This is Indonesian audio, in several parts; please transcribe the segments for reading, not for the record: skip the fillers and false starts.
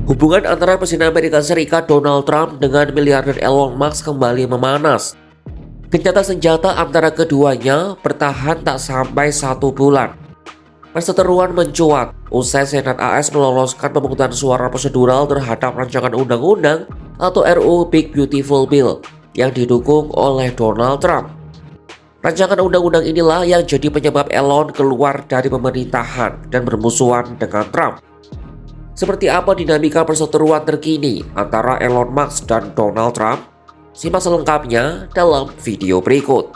Hubungan antara Presiden Amerika Serikat Donald Trump dengan miliarder Elon Musk kembali memanas. Gencatan senjata antara keduanya bertahan tak sampai 1 bulan. Perseteruan mencuat usai Senat AS meloloskan pemungutan suara prosedural terhadap rancangan undang-undang atau RUU Big Beautiful Bill yang didukung oleh Donald Trump. Rancangan undang-undang inilah yang jadi penyebab Elon keluar dari pemerintahan dan bermusuhan dengan Trump. Seperti apa dinamika perseteruan terkini antara Elon Musk dan Donald Trump? Simak selengkapnya dalam video berikut.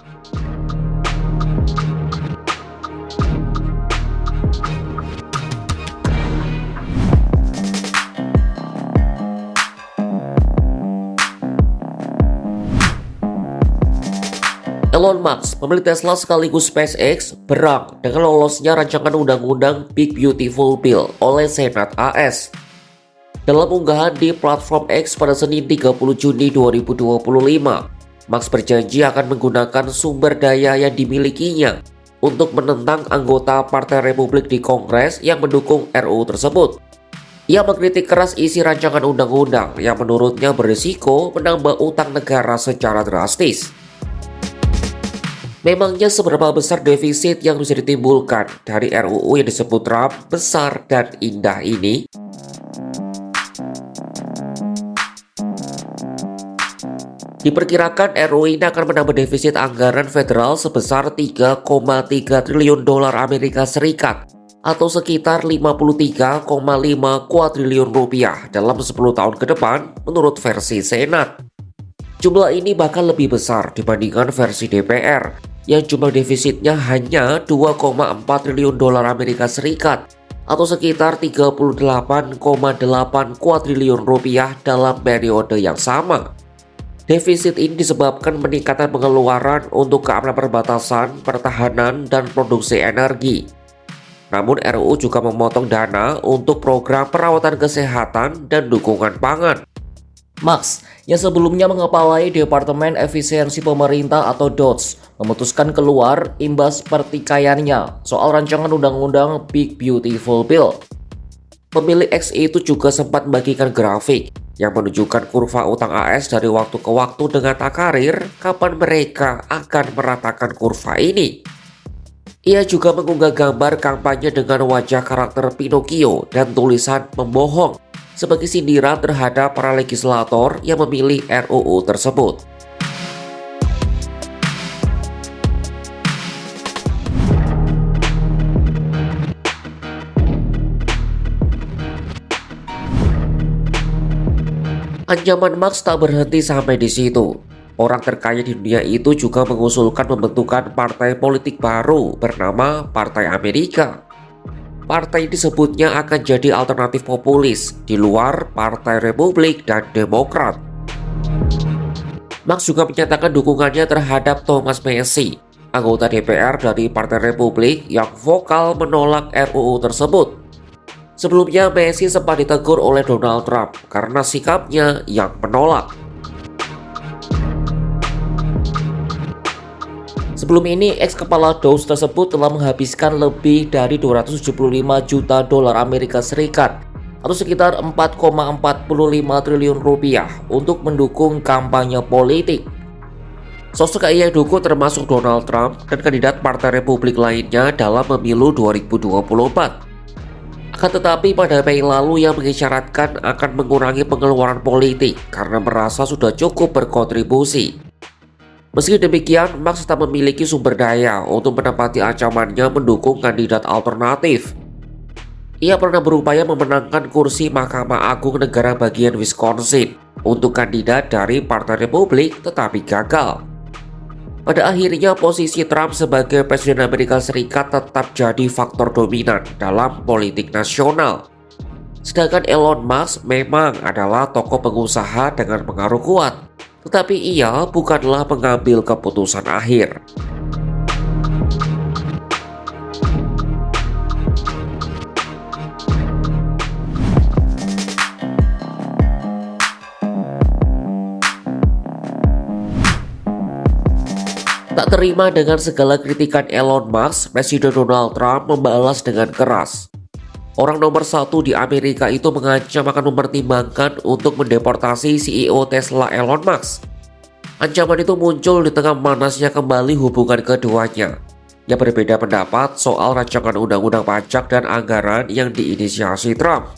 Elon Musk, pemilik Tesla sekaligus SpaceX, berang dengan lolosnya rancangan undang-undang Big Beautiful Bill oleh Senat AS. Dalam unggahan di platform X pada Senin 30 Juni 2025, Musk berjanji akan menggunakan sumber daya yang dimilikinya untuk menentang anggota Partai Republik di Kongres yang mendukung RUU tersebut. Ia mengkritik keras isi rancangan undang-undang yang menurutnya berisiko menambah utang negara secara drastis. Memangnya seberapa besar defisit yang bisa ditimbulkan dari RUU yang disebut Trump besar dan indah ini? Diperkirakan RUU ini akan menambah defisit anggaran federal sebesar 3,3 triliun dolar Amerika Serikat atau sekitar 53,5 kuadriliun rupiah dalam 10 tahun ke depan menurut versi Senat. Jumlah ini bahkan lebih besar dibandingkan versi DPR yang jumlah defisitnya hanya 2,4 triliun dolar Amerika Serikat atau sekitar 38,8 kuadriliun rupiah dalam periode yang sama. Defisit ini disebabkan peningkatan pengeluaran untuk keamanan perbatasan, pertahanan, dan produksi energi. Namun RUU juga memotong dana untuk program perawatan kesehatan dan dukungan pangan. Musk, yang sebelumnya mengepalai Departemen Efisiensi Pemerintah atau DOGE, memutuskan keluar imbas pertikaiannya soal rancangan undang-undang Big Beautiful Bill. Pemilik X itu juga sempat membagikan grafik yang menunjukkan kurva utang AS dari waktu ke waktu dengan takarir kapan mereka akan meratakan kurva ini. Ia juga mengunggah gambar kampanye dengan wajah karakter Pinocchio dan tulisan "membohong" sebagai sindiran terhadap para legislator yang memilih RUU tersebut. Ancaman Musk tak berhenti sampai di situ. Orang terkaya di dunia itu juga mengusulkan pembentukan partai politik baru bernama Partai Amerika. Partai disebutnya akan jadi alternatif populis di luar Partai Republik dan Demokrat. Musk juga menyatakan dukungannya terhadap Thomas Massie, anggota DPR dari Partai Republik yang vokal menolak RUU tersebut. Sebelumnya Massie sempat ditegur oleh Donald Trump karena sikapnya yang menolak. Sebelum ini, ex-kepala DOGE tersebut telah menghabiskan lebih dari 275 juta dolar Amerika Serikat atau sekitar 4,45 triliun rupiah untuk mendukung kampanye politik. Sosok yang didukung termasuk Donald Trump dan kandidat Partai Republik lainnya dalam pemilu 2024. Akan tetapi pada Mei lalu ia mengisyaratkan akan mengurangi pengeluaran politik karena merasa sudah cukup berkontribusi. Meski demikian, Musk tetap memiliki sumber daya untuk menepati ancamannya mendukung kandidat alternatif. Ia pernah berupaya memenangkan kursi Mahkamah Agung negara bagian Wisconsin untuk kandidat dari Partai Republik tetapi gagal. Pada akhirnya posisi Trump sebagai Presiden Amerika Serikat tetap jadi faktor dominan dalam politik nasional. Sedangkan Elon Musk memang adalah tokoh pengusaha dengan pengaruh kuat, tetapi ia bukanlah pengambil keputusan akhir. Tak terima dengan segala kritikan Elon Musk, Presiden Donald Trump membalas dengan keras. orang nomor satu di Amerika itu mengancam akan mempertimbangkan untuk mendeportasi CEO Tesla Elon Musk. Ancaman itu muncul di tengah panasnya kembali hubungan keduanya, yang berbeda pendapat soal rancangan undang-undang pajak dan anggaran yang diinisiasi Trump.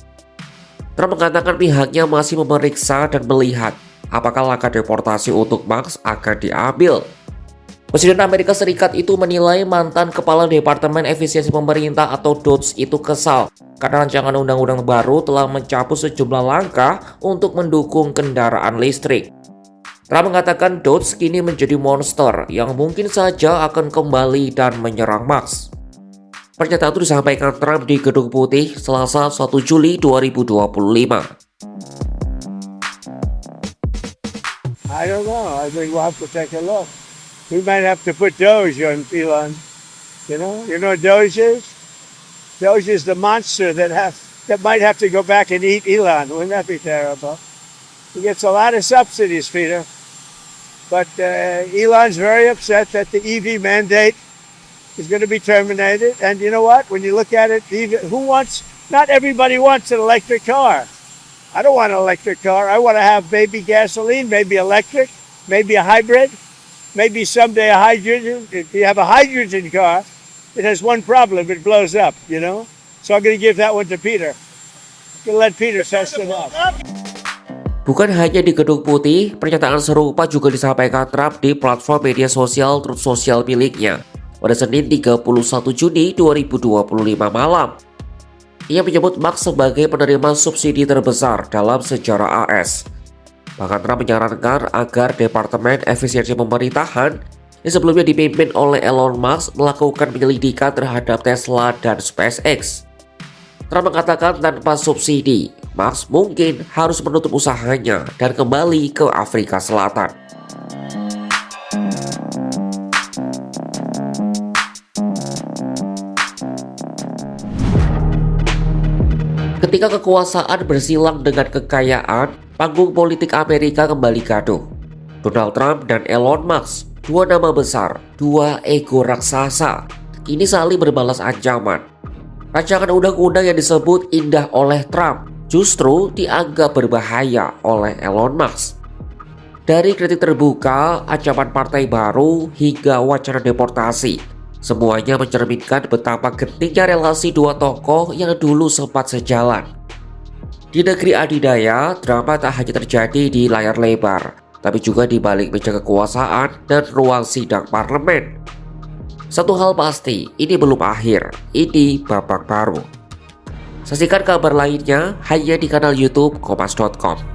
Trump mengatakan pihaknya masih memeriksa dan melihat apakah langkah deportasi untuk Musk akan diambil. Presiden Amerika Serikat itu menilai mantan Kepala Departemen Efisiensi Pemerintah atau DOGE itu kesal karena rancangan undang-undang baru telah mencabut sejumlah langkah untuk mendukung kendaraan listrik. Trump mengatakan DOGE kini menjadi monster yang mungkin saja akan kembali dan menyerang Musk. Pernyataan itu disampaikan Trump di Gedung Putih Selasa 1 Juli 2025. I don't know. I think we'll have to take a look. We might have to put Doge on Elon. You know what Doge is? Doge is the monster that might have to go back and eat Elon. Wouldn't that be terrible? He gets a lot of subsidies, Peter. But Elon's very upset that the EV mandate is going to be terminated. And you know what? When you look at it, not everybody wants an electric car. I don't want an electric car. I want to have maybe gasoline, maybe electric, maybe a hybrid, maybe someday a hydrogen. If you have a hydrogen car, it has one problem. It blows up, So I'm going to give that one to Peter. I'm going to let Peter test it out. Bukan hanya di Gedung Putih, pernyataan serupa juga disampaikan Trump di platform media sosial Truth Social miliknya pada Senin 31 Juni 2025 malam. Ia menyebut Musk sebagai penerima subsidi terbesar dalam sejarah AS. Bahkan Trump menyarankan agar Departemen Efisiensi Pemerintahan yang sebelumnya dipimpin oleh Elon Musk melakukan penyelidikan terhadap Tesla dan SpaceX. Trump mengatakan tanpa subsidi, Musk mungkin harus menutup usahanya dan kembali ke Afrika Selatan. Ketika kekuasaan bersilang dengan kekayaan, panggung politik Amerika kembali gaduh. Donald Trump dan Elon Musk, dua nama besar, dua ego raksasa, kini saling berbalas ancaman. Rancangan undang-undang yang disebut indah oleh Trump justru dianggap berbahaya oleh Elon Musk. Dari kritik terbuka, ancaman partai baru, hingga wacana deportasi, semuanya mencerminkan betapa gentingnya relasi dua tokoh yang dulu sempat sejalan. Di negeri adidaya, drama tak hanya terjadi di layar lebar, tapi juga di balik meja kekuasaan dan ruang sidang parlemen. Satu hal pasti, ini belum akhir, ini babak baru. Saksikan kabar lainnya hanya di kanal YouTube Kompas.com.